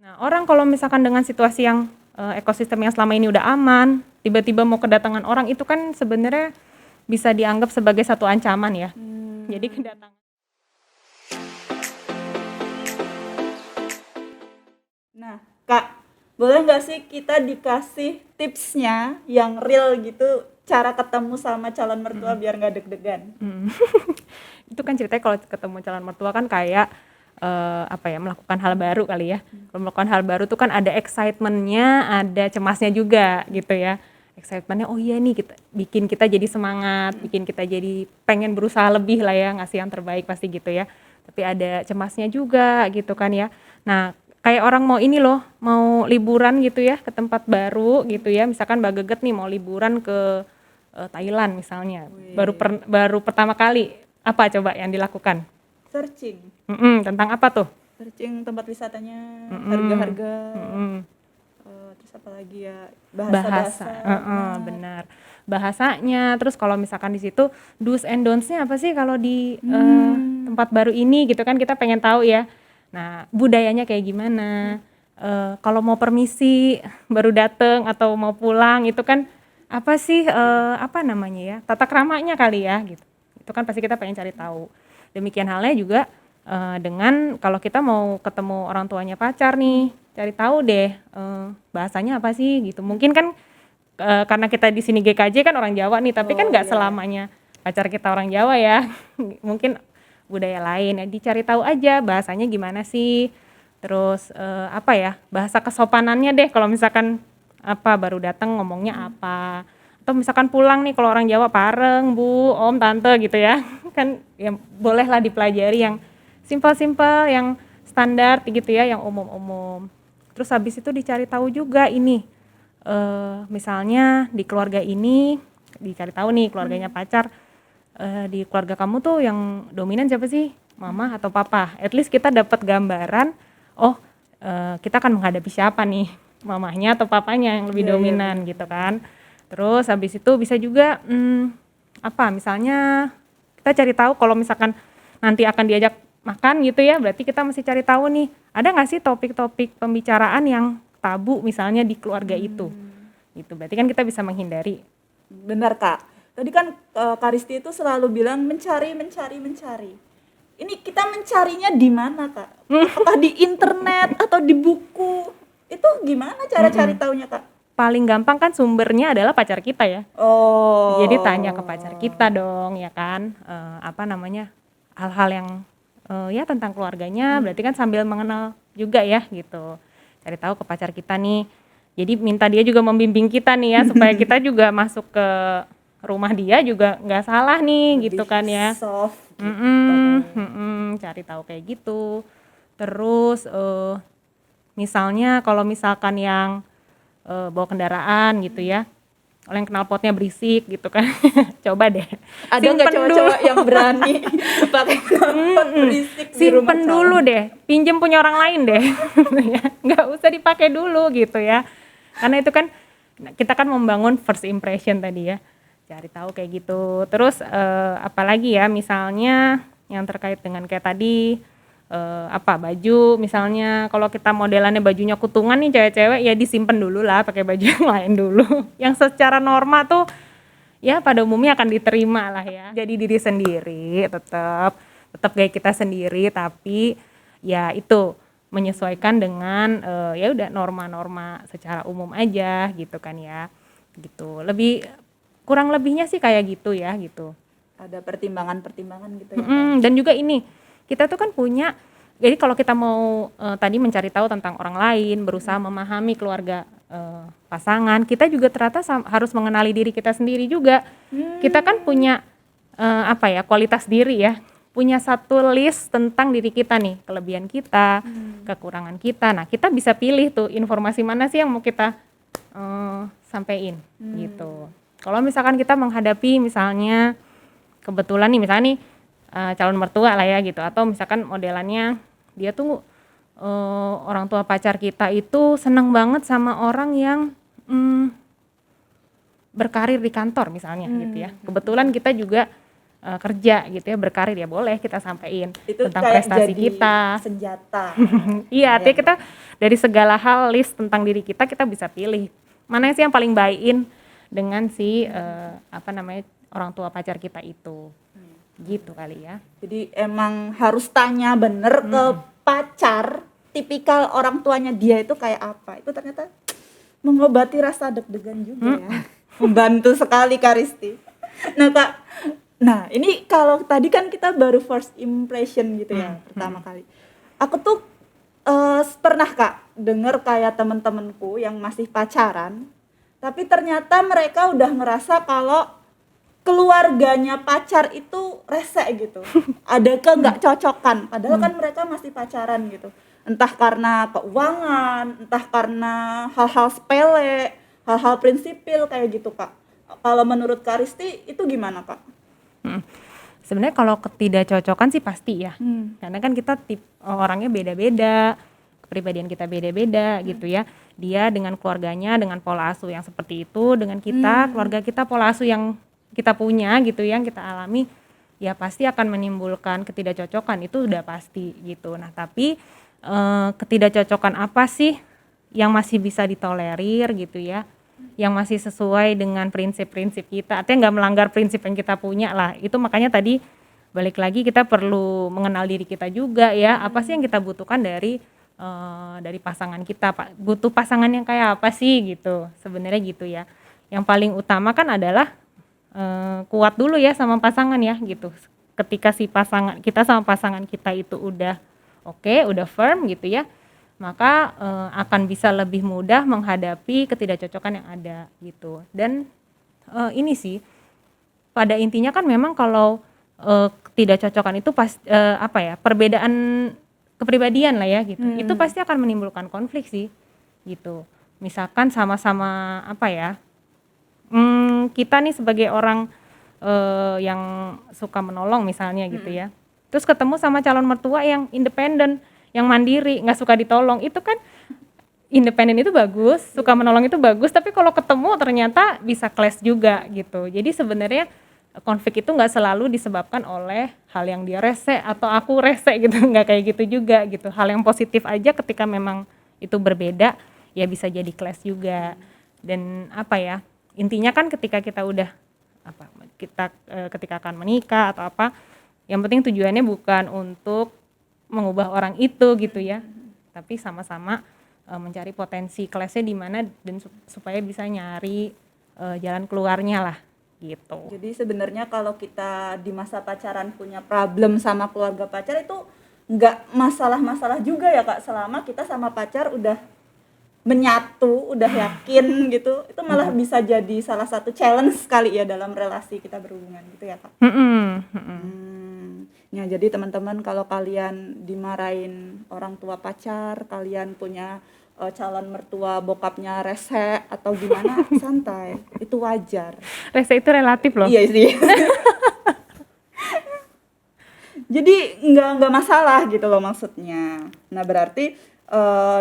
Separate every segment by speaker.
Speaker 1: Nah, orang kalau misalkan dengan situasi yang ekosistem yang selama ini udah aman, tiba-tiba mau kedatangan orang itu kan sebenarnya bisa dianggap sebagai satu ancaman ya. Jadi kedatangan.
Speaker 2: Nah, Kak, boleh nggak sih kita dikasih tipsnya yang real gitu, cara ketemu sama calon mertua biar nggak deg-degan?
Speaker 1: Itu kan ceritanya kalau ketemu calon mertua kan kayak melakukan hal baru kali ya. Kalau melakukan hal baru tuh kan ada excitement-nya, ada cemasnya juga gitu ya. Excitement-nya oh iya nih bikin kita jadi semangat, bikin kita jadi pengen berusaha lebih lah ya, ngasih yang terbaik pasti gitu ya. Tapi ada cemasnya juga gitu kan ya. Nah, kayak orang mau ini loh, mau liburan gitu ya ke tempat baru gitu ya. Misalkan Mbak Geget nih mau liburan ke Thailand misalnya. Baru pertama kali, apa coba yang dilakukan?
Speaker 2: Searching
Speaker 1: Tentang apa tuh?
Speaker 2: tempat wisatanya, harga-harga, terus apa lagi ya, bahasa
Speaker 1: Bahasa,
Speaker 2: dasar.
Speaker 1: benar. Bahasanya, terus kalau misalkan di situ do's and don'ts-nya apa sih kalau di tempat baru ini gitu kan kita pengen tahu ya. Nah, budayanya kayak gimana? Kalau mau permisi baru dateng atau mau pulang itu kan apa sih apa namanya ya? Tata kramanya kali ya gitu. Itu kan pasti kita pengen cari tahu. Demikian halnya juga dengan kalau kita mau ketemu orang tuanya pacar nih, cari tahu deh bahasanya apa sih gitu. Mungkin kan karena kita di sini GKJ kan orang Jawa nih, tapi kan nggak selamanya pacar kita orang Jawa ya. Mungkin budaya lain ya, dicari tahu aja bahasanya gimana sih. Terus apa ya? Bahasa kesopanannya deh kalau misalkan apa baru datang ngomongnya apa. Atau misalkan pulang nih kalau orang Jawa pareng, Bu, Om, Tante gitu ya. Kan ya bolehlah dipelajari yang simpel-simpel, yang standar gitu ya, yang umum-umum. Terus habis itu dicari tahu juga ini misalnya di keluarga ini dicari tahu nih keluarganya pacar, di keluarga kamu tuh yang dominan siapa sih, mama atau papa? At least kita dapat gambaran, oh kita akan menghadapi siapa nih, mamahnya atau papanya yang lebih dominan gitu kan. Terus habis itu bisa juga apa misalnya kita cari tahu kalau misalkan nanti akan diajak makan gitu ya, berarti kita mesti cari tahu nih ada nggak sih topik-topik pembicaraan yang tabu misalnya di keluarga itu. Gitu. Berarti kan kita bisa menghindari.
Speaker 2: Benar, Kak. Tadi kan Kak Risti itu selalu bilang mencari. Ini kita mencarinya di mana, Kak? Apakah di internet atau di buku? Itu gimana cara cari taunya, Kak?
Speaker 1: Paling gampang kan sumbernya adalah pacar kita ya.
Speaker 2: Oh.
Speaker 1: Jadi tanya ke pacar kita dong ya kan. Apa namanya? Hal-hal yang ya tentang keluarganya, berarti kan sambil mengenal juga ya gitu. Cari tahu ke pacar kita nih. Jadi minta dia juga membimbing kita nih ya supaya kita juga masuk ke rumah dia juga nggak salah nih gitu kan ya.
Speaker 2: Soft gitu.
Speaker 1: Cari tahu kayak gitu. Terus misalnya kalau misalkan yang bawa kendaraan gitu ya, kalau yang knalpotnya berisik gitu kan, coba deh.
Speaker 2: Ada nggak cowok-cowok yang berani pakai knalpot berisik di rumah
Speaker 1: Simpen dulu deh, pinjem punya orang lain deh, nggak usah dipakai dulu gitu ya. Karena itu kan kita kan membangun first impression tadi ya, cari tahu kayak gitu. Terus apalagi ya, misalnya yang terkait dengan kayak tadi baju misalnya, kalau kita modelannya bajunya kutungan nih cewek-cewek ya disimpan dulu lah, pakai baju yang lain dulu. Yang secara norma tuh ya pada umumnya akan diterima lah ya. Jadi diri sendiri tetap gaya kita sendiri, tapi ya itu menyesuaikan dengan ya udah norma-norma secara umum aja gitu kan ya. Gitu. Kurang lebihnya sih kayak gitu ya gitu.
Speaker 2: Ada pertimbangan-pertimbangan gitu ya.
Speaker 1: Dan juga ini kita tuh kan punya, jadi kalau kita mau tadi mencari tahu tentang orang lain, berusaha memahami keluarga pasangan, kita juga ternyata harus mengenali diri kita sendiri juga. Kita kan punya kualitas diri ya, punya satu list tentang diri kita nih, kelebihan kita, kekurangan kita. Nah kita bisa pilih tuh informasi mana sih yang mau kita sampein gitu. Kalau misalkan kita menghadapi misalnya kebetulan nih misalnya nih calon mertua lah ya gitu, atau misalkan modelannya dia tuh orang tua pacar kita itu senang banget sama orang yang berkarir di kantor misalnya gitu ya. Kebetulan kita juga kerja gitu ya, berkarir ya boleh kita sampaikan
Speaker 2: Itu
Speaker 1: tentang
Speaker 2: kayak
Speaker 1: prestasi
Speaker 2: jadi
Speaker 1: kita.
Speaker 2: senjata.
Speaker 1: Iya, artinya
Speaker 2: Lumayan.
Speaker 1: kita dari segala hal list tentang diri kita bisa pilih mana sih yang paling buy-in dengan si orang tua pacar kita itu. Gitu kali ya.
Speaker 2: Jadi emang harus tanya bener ke pacar, tipikal orang tuanya dia itu kayak apa. Itu ternyata mengobati rasa deg-degan juga ya. Membantu sekali Kak Risti. Nah Kak, nah ini kalau tadi kan kita baru first impression gitu ya, pertama kali. Aku tuh pernah Kak denger kayak temen-temenku yang masih pacaran, tapi ternyata mereka udah ngerasa kalau keluarganya pacar itu rese gitu. Ada nggak cocokan, padahal kan mereka masih pacaran gitu. Entah karena keuangan, entah karena hal-hal sepele, hal-hal prinsipil kayak gitu Kak. Kalau menurut Kak Risti itu gimana Kak?
Speaker 1: Sebenarnya kalau ketidakcocokan sih pasti ya. Karena kan kita orangnya beda-beda, kepribadian kita beda-beda gitu ya. Dia dengan keluarganya dengan pola asuh yang seperti itu, dengan kita keluarga kita pola asuh yang kita punya gitu, yang kita alami, ya pasti akan menimbulkan ketidakcocokan, itu udah pasti gitu. Nah tapi ketidakcocokan apa sih yang masih bisa ditolerir gitu ya, yang masih sesuai dengan prinsip-prinsip kita, artinya nggak melanggar prinsip yang kita punya lah. Itu makanya tadi balik lagi kita perlu mengenal diri kita juga ya, apa sih yang kita butuhkan dari pasangan kita, butuh pasangan yang kayak apa sih gitu sebenarnya gitu ya. Yang paling utama kan adalah kuat dulu ya sama pasangan ya gitu. Ketika si pasangan kita sama pasangan kita itu udah oke, udah firm gitu ya, maka akan bisa lebih mudah menghadapi ketidakcocokan yang ada gitu. Dan ini sih pada intinya kan memang kalau ketidakcocokan itu perbedaan kepribadian lah ya gitu. Itu pasti akan menimbulkan konflik sih gitu. Misalkan sama-sama kita nih sebagai orang yang suka menolong misalnya gitu ya, terus ketemu sama calon mertua yang independen, yang mandiri, nggak suka ditolong. Itu kan independen itu bagus, suka menolong itu bagus, tapi kalau ketemu ternyata bisa clash juga gitu. Jadi sebenarnya konflik itu nggak selalu disebabkan oleh hal yang dia rese atau aku rese gitu, nggak kayak gitu juga gitu. Hal yang positif aja ketika memang itu berbeda ya bisa jadi clash juga. Dan intinya kan ketika kita udah ketika akan menikah atau yang penting tujuannya bukan untuk mengubah orang itu gitu ya, tapi sama-sama mencari potensi clash-nya di mana dan supaya bisa nyari jalan keluarnya lah gitu.
Speaker 2: Jadi sebenarnya kalau kita di masa pacaran punya problem sama keluarga pacar itu nggak masalah-masalah juga ya Kak, selama kita sama pacar udah menyatu, udah yakin gitu, itu malah bisa jadi salah satu challenge sekali ya dalam relasi kita berhubungan gitu ya Kak. Ya jadi teman-teman kalau kalian dimarahin orang tua pacar, kalian punya calon mertua bokapnya rese atau gimana, santai, itu wajar.
Speaker 1: Rese itu relatif loh.
Speaker 2: Iya sih. Jadi nggak masalah gitu loh maksudnya. Nah berarti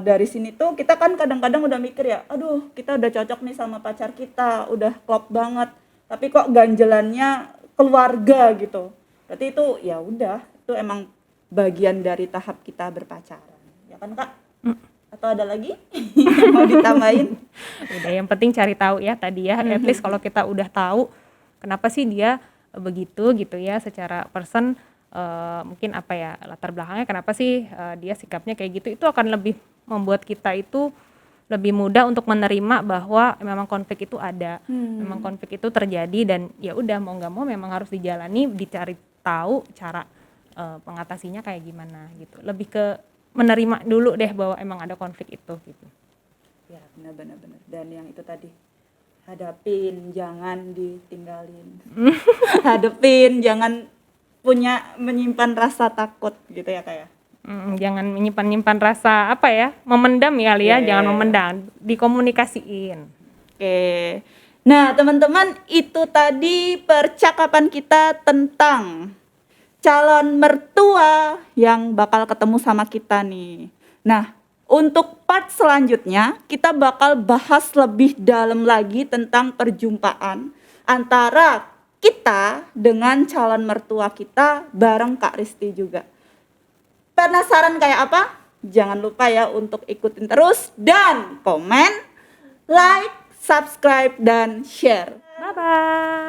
Speaker 2: dari sini tuh kita kan kadang-kadang udah mikir ya, aduh kita udah cocok nih sama pacar kita, udah klop banget, tapi kok ganjelannya keluarga gitu. Berarti itu ya udah, itu emang bagian dari tahap kita berpacaran, ya kan Kak? Atau ada lagi yang mau ditambahin?
Speaker 1: Udah, yang penting cari tahu ya tadi ya, at least kalau kita udah tahu kenapa sih dia begitu gitu ya, secara person mungkin latar belakangnya kenapa sih dia sikapnya kayak gitu, itu akan lebih membuat kita itu lebih mudah untuk menerima bahwa memang konflik itu ada, memang konflik itu terjadi dan ya udah mau nggak mau memang harus dijalani, dicari tahu cara pengatasinya kayak gimana gitu. Lebih ke menerima dulu deh bahwa emang ada konflik itu gitu.
Speaker 2: Ya benar. Dan yang itu tadi, hadapin, jangan ditinggalin. Hadapin, jangan menyimpan rasa takut gitu ya Kak ya.
Speaker 1: Jangan menyimpan rasa memendam ya kali ya, jangan memendam, dikomunikasiin.
Speaker 2: Oke. Nah teman-teman, itu tadi percakapan kita tentang calon mertua yang bakal ketemu sama kita nih. Nah untuk part selanjutnya kita bakal bahas lebih dalam lagi tentang perjumpaan antara kita dengan calon mertua kita bareng Kak Risti juga. Penasaran kayak apa? Jangan lupa ya untuk ikutin terus dan komen, like, subscribe, dan share.
Speaker 1: Bye bye.